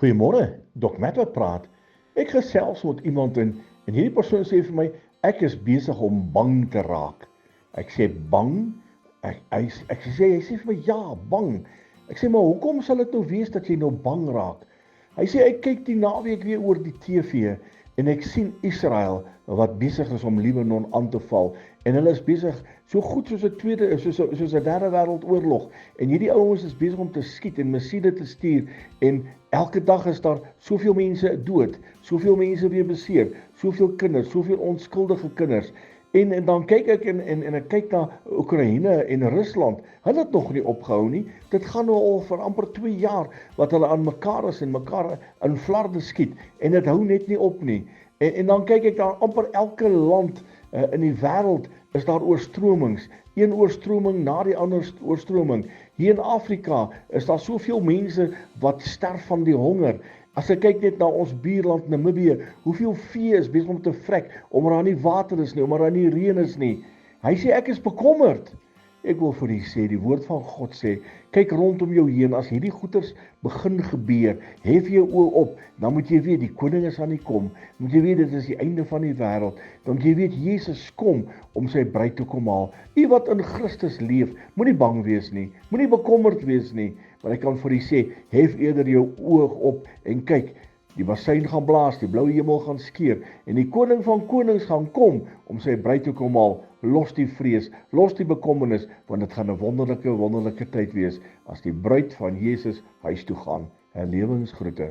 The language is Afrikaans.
Goeiemôre, Dr. Matt wat praat. Ek gesels met iemand en hierdie persoon sê vir my, ek is besig om bang te raak. Ek sê bang? Ek sê, hy sê vir my, ja, bang. Ek sê, maar hoekom sal dit nou wees dat jy nou bang raak? Hy sê, ek kyk die naweek weer oor die TV en ek sien Israel wat besig is om Libanon aan te val. En hulle is besig so goed soos 'n derde wêreldoorlog. En hierdie ouens is besig om te skiet en missiele te stuur. En elke dag is daar soveel mense dood, soveel mense weer beseer, soveel kinders, soveel onskuldige kinders. En dan kyk ek en ek kyk na Oekraïne en Rusland. Hulle het nog nie opgehou nie. Dit gaan nou al vir amper 2 jaar wat hulle aan mekaar is en mekaar in flarde skiet. En dit hou net nie op nie. En dan kyk ek daar amper elke land in die wêreld is daar oorstromings. Een oorstroming na die ander oorstroming. Hier in Afrika is daar soveel mense wat sterf van die honger. As ek kyk net na ons buurland Namibië, hoeveel vee is besig om te vrek, omdat daar nie water is nie, omdat daar nie reën is nie. Hy sê ek is bekommerd. Ek wil vir u sê, die woord van God sê, kyk rondom jou heen, as hierdie goeters begin gebeur, hef jou oë op, dan moet jy weet, die koning is aan die kom, moet jy weet, dit is die einde van die wêreld, dan moet jy weet, Jesus kom om sy bruid te kom haal. U wat in Christus leef, moenie bang wees nie, moenie bekommerd wees nie, maar ek kan vir u sê, hef eerder jou oog op en kyk, die basuin gaan blaas, die blou hemel gaan skeur, en die koning van konings gaan kom om sy bruid te kom haal. Los die vrees, los die bekommernis, want dit gaan 'n wonderlike tyd wees as die bruid van Jesus huis toe gaan. Herlewensgroete.